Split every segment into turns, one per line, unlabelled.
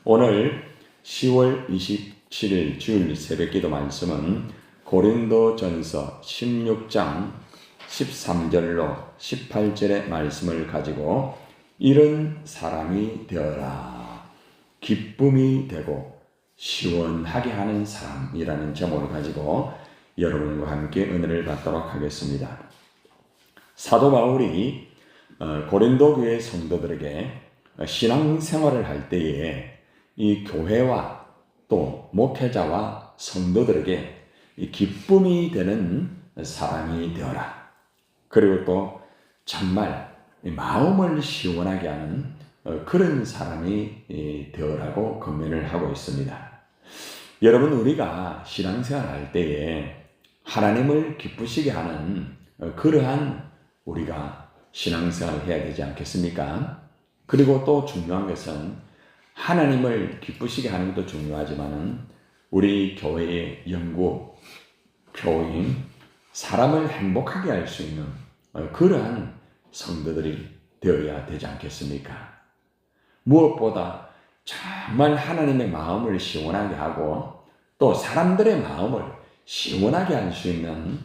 오늘 10월 27일 주일 새벽기도 말씀은 고린도전서 16장 13절로 18절의 말씀을 가지고 이런 사람이 되어라, 기쁨이 되고 시원하게 하는 사람이라는 제목을 가지고 여러분과 함께 은혜를 받도록 하겠습니다. 사도 바울이 고린도 교회 성도들에게 신앙생활을 할 때에 이 교회와 또 목회자와 성도들에게 이 기쁨이 되는 사람이 되어라. 그리고 또 정말 마음을 시원하게 하는 그런 사람이 되어라고 권면을 하고 있습니다. 여러분, 우리가 신앙생활 할 때에 하나님을 기쁘시게 하는 그러한 우리가 신앙생활을 해야 되지 않겠습니까? 그리고 또 중요한 것은 하나님을 기쁘시게 하는 것도 중요하지만 우리 교회의 연구, 교인, 사람을 행복하게 할 수 있는 그러한 성도들이 되어야 되지 않겠습니까? 무엇보다 정말 하나님의 마음을 시원하게 하고 또 사람들의 마음을 시원하게 할 수 있는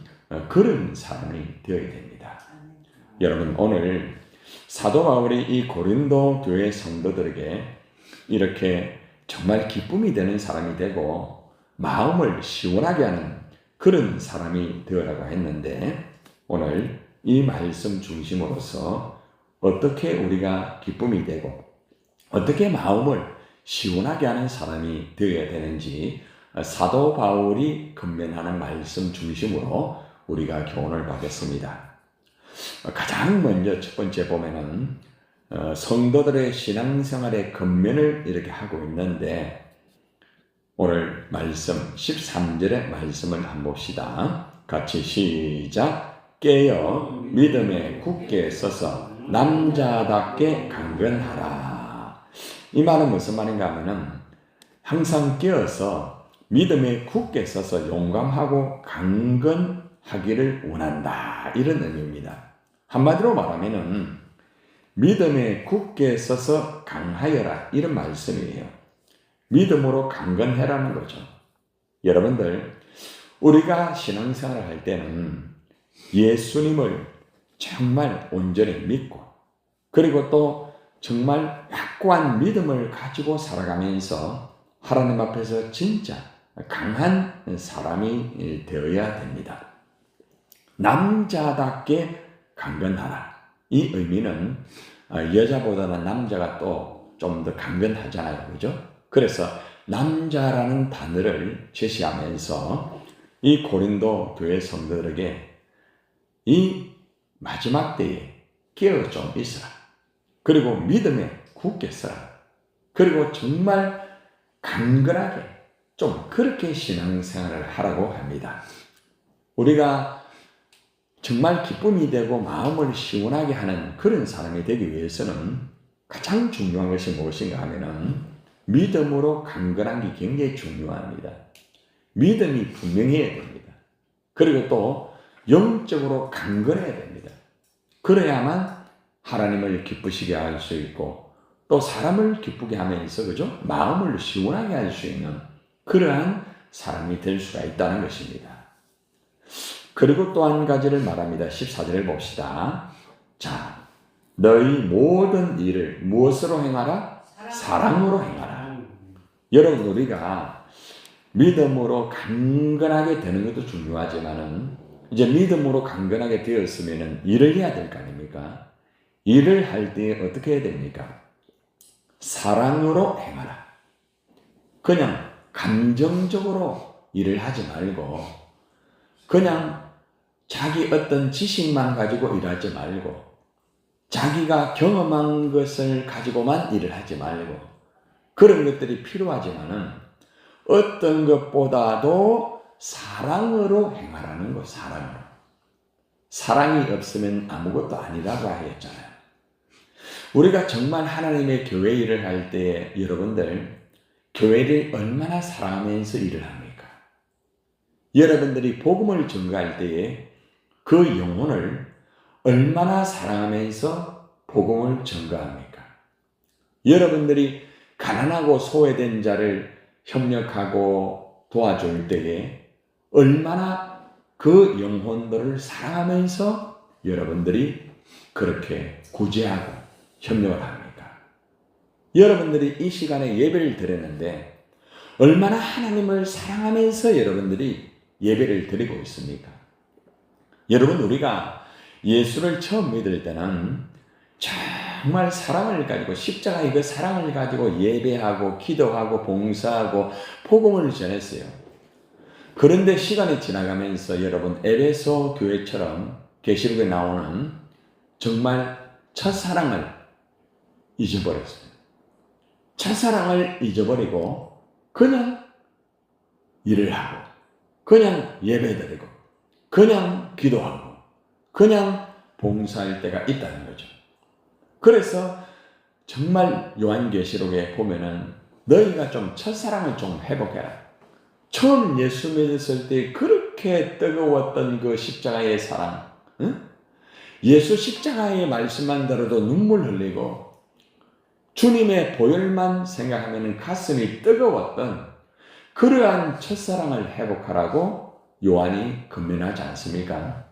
그런 사람이 되어야 됩니다. 여러분, 오늘 사도 바울이 이 고린도 교회 성도들에게 이렇게 정말 기쁨이 되는 사람이 되고 마음을 시원하게 하는 그런 사람이 되어라고 했는데, 오늘 이 말씀 중심으로서 어떻게 우리가 기쁨이 되고 어떻게 마음을 시원하게 하는 사람이 되어야 되는지 사도 바울이 권면하는 말씀 중심으로 우리가 교훈을 받겠습니다. 가장 먼저 첫 번째 보면은 성도들의 신앙생활의 권면을 이렇게 하고 있는데, 오늘 말씀 13절의 말씀을 한번 봅시다. 같이 시작. 깨어 믿음에 굳게 서서 남자답게 강건하라. 이 말은 무슨 말인가 하면은 항상 깨어서 믿음에 굳게 서서 용감하고 강건하기를 원한다, 이런 의미입니다. 한마디로 말하면은 믿음에 굳게 서서 강하여라, 이런 말씀이에요. 믿음으로 강건해라는 거죠. 여러분들, 우리가 신앙생활을 할 때는 예수님을 정말 온전히 믿고 그리고 또 정말 확고한 믿음을 가지고 살아가면서 하나님 앞에서 진짜 강한 사람이 되어야 됩니다. 남자답게 강건하라. 이 의미는 여자보다는 남자가 또 좀 더 강건하잖아요, 그죠? 그래서 남자라는 단어를 제시하면서 이 고린도 교회 성도들에게 이 마지막 때에 깨어 좀 있어라. 그리고 믿음에 굳게 서라. 그리고 정말 강건하게 좀 그렇게 신앙생활을 하라고 합니다. 우리가 정말 기쁨이 되고 마음을 시원하게 하는 그런 사람이 되기 위해서는 가장 중요한 것이 무엇인가 하면은 믿음으로 강건한 게 굉장히 중요합니다. 믿음이 분명해야 됩니다. 그리고 또 영적으로 강건해야 됩니다. 그래야만 하나님을 기쁘시게 할 수 있고 또 사람을 기쁘게 하면서, 그죠? 마음을 시원하게 할 수 있는 그러한 사람이 될 수가 있다는 것입니다. 그리고 또 한 가지를 말합니다. 14절을 봅시다. 자, 너희 모든 일을 무엇으로 행하라? 사랑으로 행하라. 여러분, 우리가 믿음으로 강건하게 되는 것도 중요하지만은 이제 믿음으로 강건하게 되었으면은 일을 해야 될 거 아닙니까? 일을 할 때 어떻게 해야 됩니까? 사랑으로 행하라. 그냥 감정적으로 일을 하지 말고 그냥 자기 어떤 지식만 가지고 일하지 말고 자기가 경험한 것을 가지고만 일을 하지 말고, 그런 것들이 필요하지만은 어떤 것보다도 사랑으로 행하라는 거. 사랑으로. 사랑이 없으면 아무것도 아니라고 하였잖아요. 우리가 정말 하나님의 교회 일을 할 때 여러분들 교회를 얼마나 사랑하면서 일을 합니까? 여러분들이 복음을 전가할 때에 그 영혼을 얼마나 사랑하면서 복음을 전가합니까? 여러분들이 가난하고 소외된 자를 협력하고 도와줄 때에 얼마나 그 영혼들을 사랑하면서 여러분들이 그렇게 구제하고 협력을 합니까? 여러분들이 이 시간에 예배를 드리는데 얼마나 하나님을 사랑하면서 여러분들이 예배를 드리고 있습니까? 여러분, 우리가 예수를 처음 믿을 때는 정말 사랑을 가지고 십자가의 그 사랑을 가지고 예배하고 기도하고 봉사하고 복음을 전했어요. 그런데 시간이 지나가면서 여러분, 에베소 교회처럼 계시록에 나오는 정말 첫사랑을 잊어버렸어요. 첫사랑을 잊어버리고 그냥 일을 하고 그냥 예배드리고 그냥 기도하고 그냥 봉사할 때가 있다는 거죠. 그래서 정말 요한계시록에 보면은 너희가 좀 첫사랑을 좀 회복해라. 처음 예수 믿었을 때 그렇게 뜨거웠던 그 십자가의 사랑, 응? 예수 십자가의 말씀만 들어도 눈물 흘리고 주님의 보혈만 생각하면 가슴이 뜨거웠던 그러한 첫사랑을 회복하라고 요한이 권면하지 않습니까?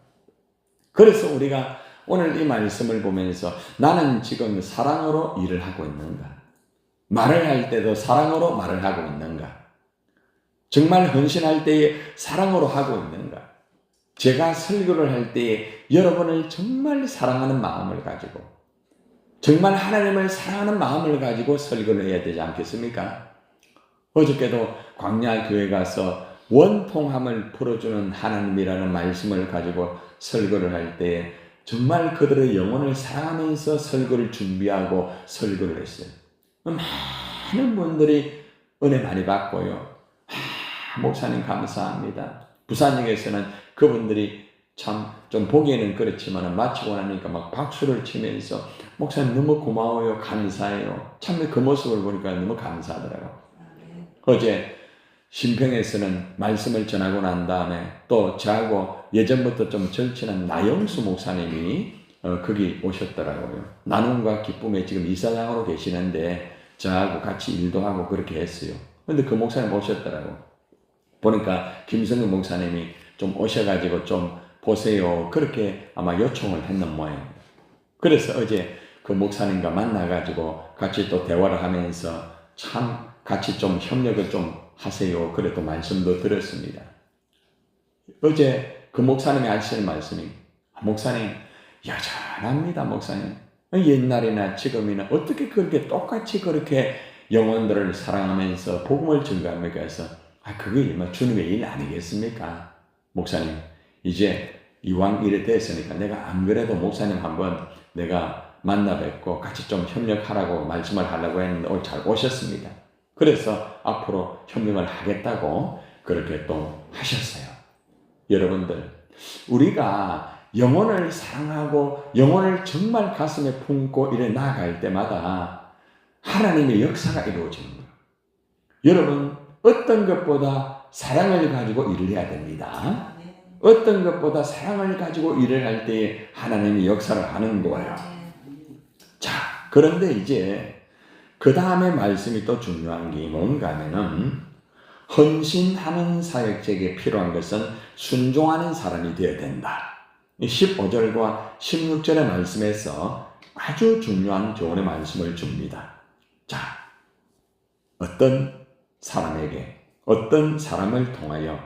그래서 우리가 오늘 이 말씀을 보면서 나는 지금 사랑으로 일을 하고 있는가? 말을 할 때도 사랑으로 말을 하고 있는가? 정말 헌신할 때에 사랑으로 하고 있는가? 제가 설교를 할 때에 여러분을 정말 사랑하는 마음을 가지고 정말 하나님을 사랑하는 마음을 가지고 설교를 해야 되지 않겠습니까? 어저께도 광야 교회 가서 원통함을 풀어주는 하나님이라는 말씀을 가지고 설교를 할 때에 정말 그들의 영혼을 사랑하면서 설교를 준비하고 설교를 했어요. 많은 분들이 은혜 많이 받고요. 목사님 감사합니다. 부산역에서는 그분들이 참 좀 보기에는 그렇지만 마치고 나니까 막 박수를 치면서 목사님 너무 고마워요. 감사해요. 참 그 모습을 보니까 너무 감사하더라고요. 어제 신평에서는 말씀을 전하고 난 다음에 또 저하고 예전부터 좀 절친한 나영수 목사님이 거기 오셨더라고요. 나눔과 기쁨에 지금 이사장으로 계시는데 저하고 같이 일도 하고 그렇게 했어요. 근데 그 목사님 오셨더라고요. 보니까 김성근 목사님이 좀 오셔가지고 좀 보세요. 그렇게 아마 요청을 했는 모양입니다. 그래서 어제 그 목사님과 만나가지고 같이 또 대화를 하면서 참 같이 좀 협력을 좀 하세요. 그래 또 말씀도 들었습니다. 어제 그 목사님이 하시는 말씀이 목사님 여전합니다. 목사님 옛날이나 지금이나 어떻게 그렇게 똑같이 그렇게 영혼들을 사랑하면서 복음을 증거합니까? 해서 그게 주님의 일 아니겠습니까? 목사님 이제 이왕 이래 됐으니까 내가 안 그래도 목사님 한번 내가 만나 뵙고 같이 좀 협력하라고 말씀을 하려고 했는데 오늘 잘 오셨습니다. 그래서 앞으로 협력을 하겠다고 그렇게 또 하셨어요. 여러분들, 우리가 영혼을 사랑하고 영혼을 정말 가슴에 품고 이래 나아갈 때마다 하나님의 역사가 이루어지는 거예요. 여러분, 어떤 것보다 사랑을 가지고 일을 해야 됩니다. 어떤 것보다 사랑을 가지고 일을 할 때 하나님이 역사를 하는 거예요. 자, 그런데 이제 그 다음에 말씀이 또 중요한 게 뭔가 하면은 헌신하는 사역자에게 필요한 것은 순종하는 사람이 되어야 된다. 15절과 16절의 말씀에서 아주 중요한 조언의 말씀을 줍니다. 자, 어떤 사람에게 어떤 사람을 통하여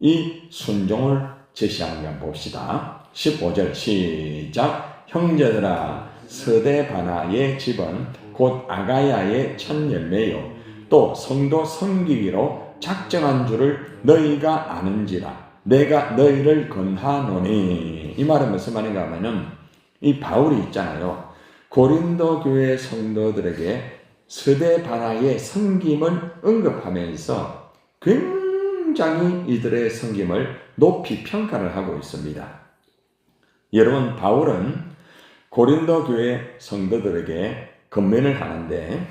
이 순종을 제시하는 걸 봅시다. 15절 시작. 형제들아 스데바나의 집은 곧 아가야의 첫 열매요 또 성도 섬기기로 작정한 줄을 너희가 아는지라 내가 너희를 권하노니. 이 말은 무슨 말인가 하면은 이 바울이 있잖아요. 고린도 교회 성도들에게 스데바나의 섬김을 언급하면서 굉장히 이들의 섬김을 높이 평가를 하고 있습니다. 여러분, 바울은 고린도 교회 성도들에게 권면을 하는데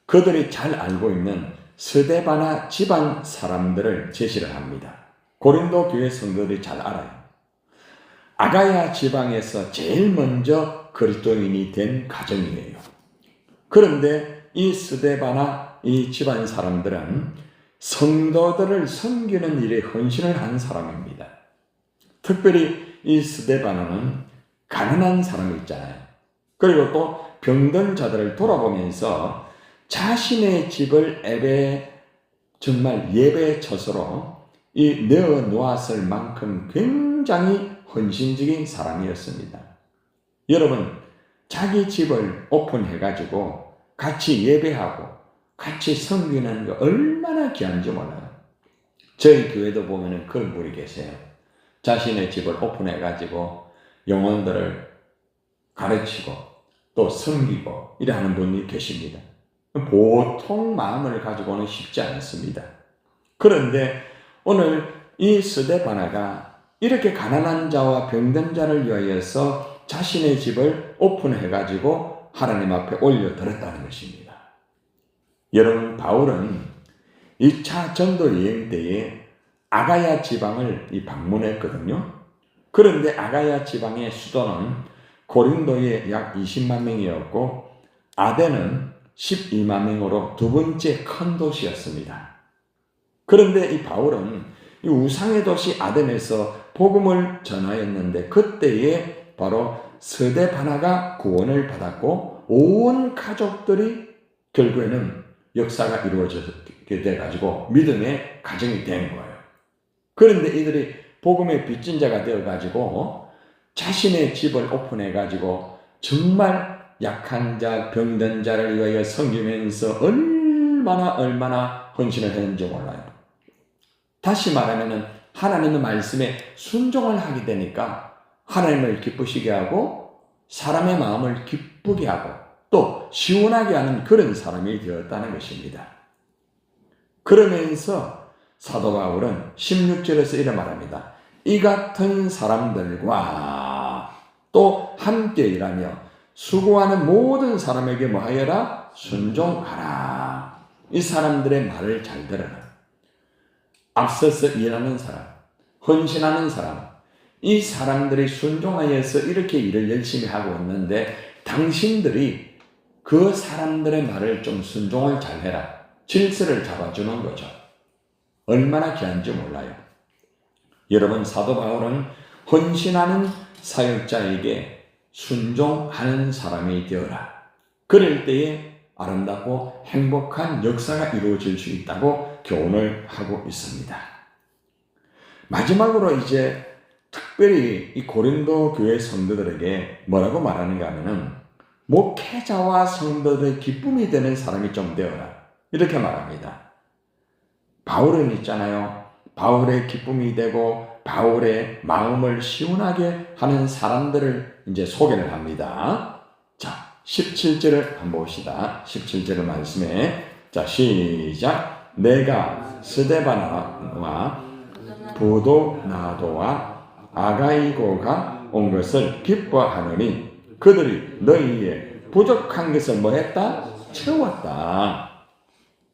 그들이 잘 알고 있는 스데바나 지방 사람들을 제시를 합니다. 고린도 교회 성도들이 잘 알아요. 아가야 지방에서 제일 먼저 그리스도인이 된 가정이에요. 그런데 이 스데바나 이 집안 사람들은 성도들을 섬기는 일에 헌신을 한 사람입니다. 특별히 이 스데바나는 가난한 사람이 있잖아요. 그리고 또 병든 자들을 돌아보면서 자신의 집을 정말 예배 처소로 내어 놓았을 만큼 굉장히 헌신적인 사람이었습니다. 여러분, 자기 집을 오픈해가지고 같이 예배하고 같이 섬기는 거 얼마나 귀한지 몰라요. 저희 교회도 보면은 그런 분이 계세요. 자신의 집을 오픈해가지고 영혼들을 가르치고 또 섬기고 이래 하는 분이 계십니다. 보통 마음을 가지고는 쉽지 않습니다. 그런데 오늘 이 스데바나가 이렇게 가난한 자와 병든 자를 위하여서 자신의 집을 오픈해가지고 하나님 앞에 올려드렸다는 것입니다. 여러분, 바울은 2차 전도 여행 때에 아가야 지방을 방문했거든요. 그런데 아가야 지방의 수도는 고린도에 약 20만 명이었고 아덴은 12만 명으로 두 번째 큰 도시였습니다. 그런데 이 바울은 이 우상의 도시 아덴에서 복음을 전하였는데 그때에 바로 스데바나가 구원을 받았고 온 가족들이 결국에는 역사가 이루어지게 돼가지고 믿음의 가정이 된 거예요. 그런데 이들이 복음의 빚진 자가 되어가지고 자신의 집을 오픈해가지고 정말 약한 자, 병든 자를 위하여 섬기면서 얼마나 헌신을 했는지 몰라요. 다시 말하면 하나님의 말씀에 순종을 하게 되니까 하나님을 기쁘시게 하고 사람의 마음을 기쁘게 하고 또 시원하게 하는 그런 사람이 되었다는 것입니다. 그러면서 사도 바울은 16절에서 이렇게 말합니다. 이 같은 사람들과 또 함께 일하며 수고하는 모든 사람에게 뭐하여라? 순종하라. 이 사람들의 말을 잘 들어라. 앞서서 일하는 사람, 헌신하는 사람, 이 사람들이 순종하여서 이렇게 일을 열심히 하고 있는데 당신들이 그 사람들의 말을 좀 순종을 잘 해라. 질서를 잡아주는 거죠. 얼마나 귀한지 몰라요. 여러분, 사도 바울은 헌신하는 사역자에게 순종하는 사람이 되어라. 그럴 때에 아름답고 행복한 역사가 이루어질 수 있다고 교훈을 하고 있습니다. 마지막으로 이제 특별히 이 고린도 교회 성도들에게 뭐라고 말하는가 하면은 목회자와 성도들의 기쁨이 되는 사람이 좀 되어라. 이렇게 말합니다. 바울은 있잖아요. 바울의 기쁨이 되고 바울의 마음을 시원하게 하는 사람들을 이제 소개를 합니다. 자, 17절을 한번 봅시다. 17절의 말씀에 자, 시작. 내가 스데바나와 부도나도와 아가이고가 온 것을 기뻐하노니 그들이 너희의 부족한 것을 뭐 했다? 채웠다.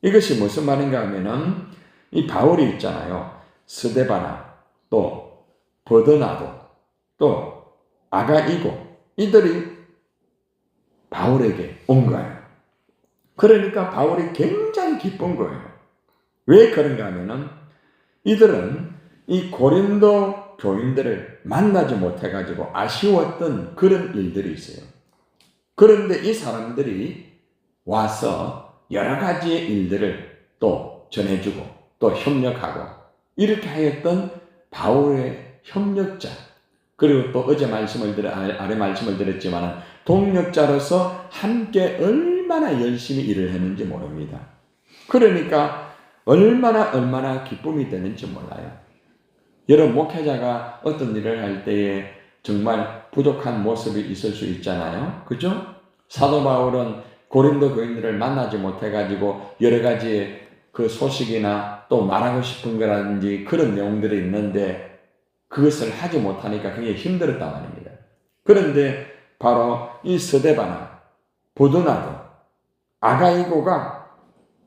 이것이 무슨 말인가 하면은 이 바울이 있잖아요. 스데바나 또 버드나도 또 아가이고 이들이 바울에게 온 거예요. 그러니까 바울이 굉장히 기쁜 거예요. 왜 그런가 하면은 이들은 이 고린도 교인들을 만나지 못해가지고 아쉬웠던 그런 일들이 있어요. 그런데 이 사람들이 와서 여러 가지의 일들을 또 전해주고 또 협력하고 이렇게 하였던 바울의 협력자, 그리고 또 어제 아래 말씀을 드렸지만 동력자로서 함께 얼마나 열심히 일을 했는지 모릅니다. 그러니까 얼마나 기쁨이 되는지 몰라요. 여러분, 목회자가 어떤 일을 할 때에 정말 부족한 모습이 있을 수 있잖아요. 그죠? 사도 바울은 고린도 교인들을 만나지 못해가지고 여러 가지 그 소식이나 또 말하고 싶은 거라든지 그런 내용들이 있는데 그것을 하지 못하니까 굉장히 힘들었단 말입니다. 그런데 바로 이 스데바나, 부드나도, 아가이고가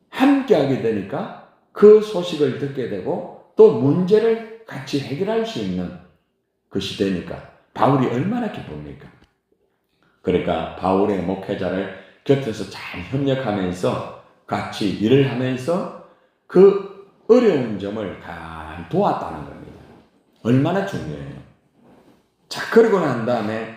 함께하게 되니까 그 소식을 듣게 되고 또 문제를 같이 해결할 수 있는 것이 되니까 바울이 얼마나 기쁩니까? 그러니까 바울의 목회자를 곁에서 잘 협력하면서 같이 일을 하면서 그 어려운 점을 잘 도왔다는 겁니다. 얼마나 중요해요. 자, 그러고 난 다음에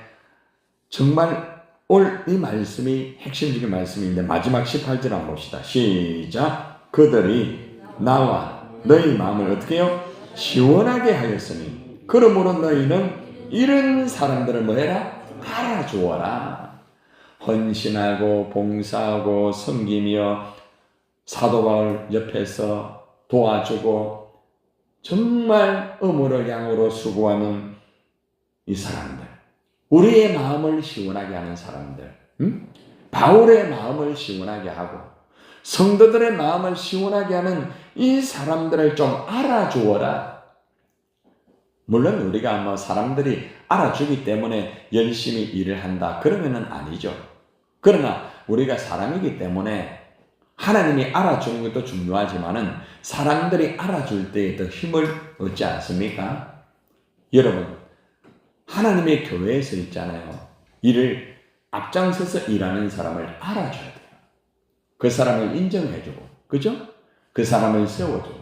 정말 오늘 이 말씀이 핵심적인 말씀인데 마지막 18절 한번 봅시다. 시작. 그들이 나와 너희 마음을 어떻게 해요? 시원하게 하였으니 그러므로 너희는 이런 사람들을 뭐해라? 알아주어라. 헌신하고 봉사하고 섬기며 사도 바울 옆에서 도와주고 정말 음으로 양으로 수고하는 이 사람들, 우리의 마음을 시원하게 하는 사람들, 바울의 마음을 시원하게 하고 성도들의 마음을 시원하게 하는 이 사람들을 좀 알아주어라. 물론 우리가 뭐 사람들이 알아주기 때문에 열심히 일을 한다 그러면은 아니죠. 그러나 우리가 사람이기 때문에 하나님이 알아주는 것도 중요하지만은 사람들이 알아줄 때에 더 힘을 얻지 않습니까? 여러분, 하나님의 교회에서 있잖아요. 일을 앞장서서 일하는 사람을 알아줘야 돼요. 그 사람을 인정해주고, 그죠? 그 사람을 세워주고.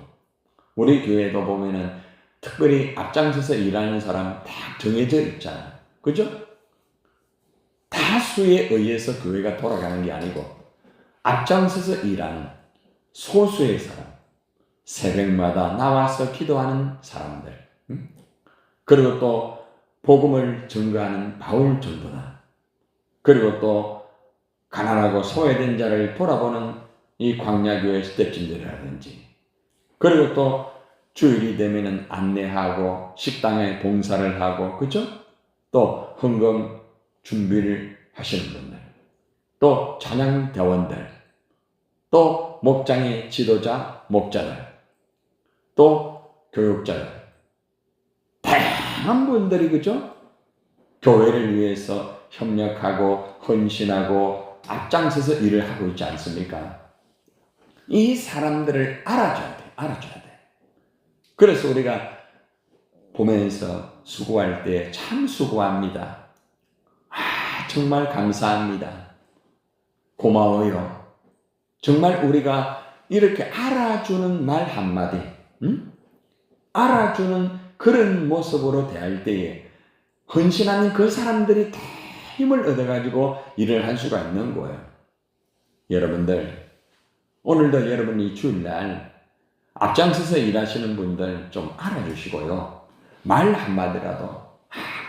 우리 교회도 보면은 특별히 앞장서서 일하는 사람 딱 정해져 있잖아요. 그죠? 다수에 의해서 교회가 돌아가는 게 아니고 앞장서서 일하는 소수의 사람, 새벽마다 나와서 기도하는 사람들, 그리고 또 복음을 전가하는 바울 전도단, 그리고 또 가난하고 소외된 자를 돌아보는 이 광야교회 스텝진들이라든지, 그리고 또 주일이 되면은 안내하고 식당에 봉사를 하고, 그죠? 또 헌금 준비를 하시는 분들, 또 찬양 대원들, 또 목장의 지도자, 목자들, 또 교육자들, 다양한 분들이, 그죠? 교회를 위해서 협력하고 헌신하고 앞장서서 일을 하고 있지 않습니까? 이 사람들을 알아줘야 돼. 알아줘야 돼. 그래서 우리가 보면서 수고할 때 참 수고합니다. 정말 감사합니다. 고마워요. 정말 우리가 이렇게 알아주는 말 한마디, 알아주는 그런 모습으로 대할 때에 헌신하는 그 사람들이 다 힘을 얻어가지고 일을 할 수가 있는 거예요. 여러분들, 오늘도 여러분이 주일날 앞장서서 일하시는 분들 좀 알아주시고요. 말 한마디라도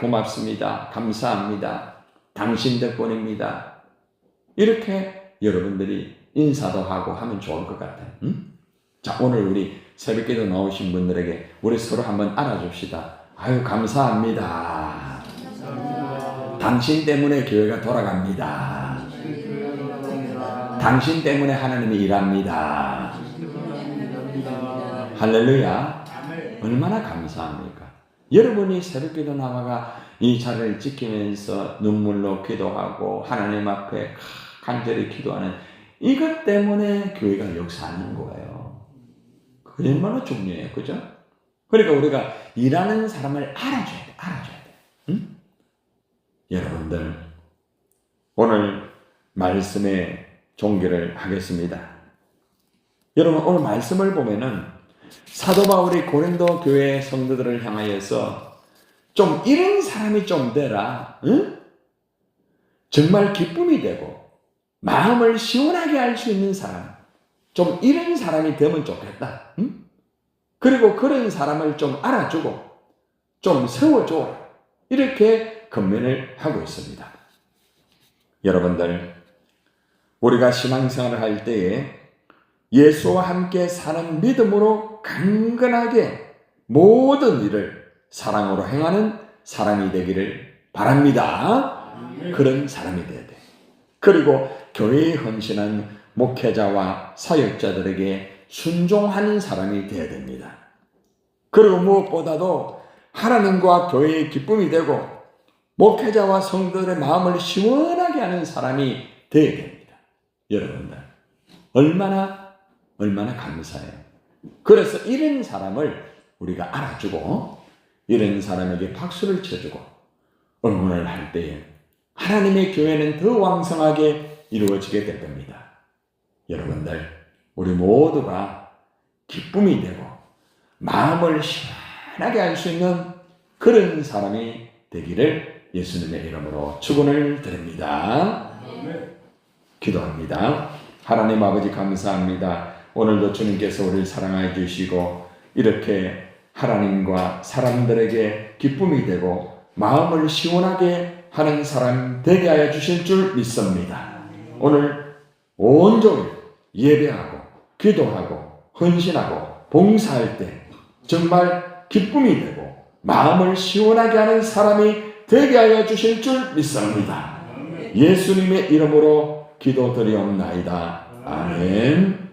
고맙습니다. 감사합니다. 당신 덕분입니다. 이렇게 여러분들이 인사도 하고 하면 좋을 것 같아요. 자, 오늘 우리 새벽기도 나오신 분들에게 우리 서로 한번 알아줍시다. 아유, 감사합니다. 당신 때문에 교회가 돌아갑니다. 당신 때문에 하나님이 일합니다. 할렐루야. 얼마나 감사합니까? 여러분이 새벽기도 나와가 이 자리를 지키면서 눈물로 기도하고 하나님 앞에 간절히 기도하는 이것 때문에 교회가 역사하는 거예요. 얼마나 중요해요. 그죠? 그러니까 우리가 일하는 사람을 알아줘야 돼. 알아줘야 돼. 여러분들, 오늘 말씀의 종결을 하겠습니다. 여러분, 오늘 말씀을 보면은 사도 바울이 고린도 교회 성도들을 향하여서 좀 이런 사람이 좀 되라. 정말 기쁨이 되고 마음을 시원하게 할 수 있는 사람, 좀 이런 사람이 되면 좋겠다. 그리고 그런 사람을 좀 알아주고 좀 세워줘. 이렇게 권면을 하고 있습니다. 여러분들, 우리가 신앙생활을 할 때에 예수와 함께 사는 믿음으로 강건하게 모든 일을 사랑으로 행하는 사람이 되기를 바랍니다. 그런 사람이 되어야 돼. 그리고 교회에 헌신한 목회자와 사역자들에게 순종하는 사람이 되어야 됩니다. 그리고 무엇보다도 하나님과 교회의 기쁨이 되고 목회자와 성도들의 마음을 시원하게 하는 사람이 되어야 됩니다. 여러분들, 얼마나 감사해요. 그래서 이런 사람을 우리가 알아주고 이런 사람에게 박수를 쳐주고 응원을 할 때에 하나님의 교회는 더 왕성하게 이루어지게 될 겁니다. 여러분들, 우리 모두가 기쁨이 되고 마음을 시원하게 할 수 있는 그런 사람이 되기를 예수님의 이름으로 축원을 드립니다. 기도합니다. 하나님 아버지 감사합니다. 오늘도 주님께서 우리를 사랑해 주시고 이렇게 하나님과 사람들에게 기쁨이 되고 마음을 시원하게 하는 사람 되게 하여 주실 줄 믿습니다. 오늘 온종일 예배하고 기도하고 헌신하고 봉사할 때 정말 기쁨이 되고 마음을 시원하게 하는 사람이 되게 하여 주실 줄 믿습니다. 예수님의 이름으로 기도드리옵나이다. 아멘.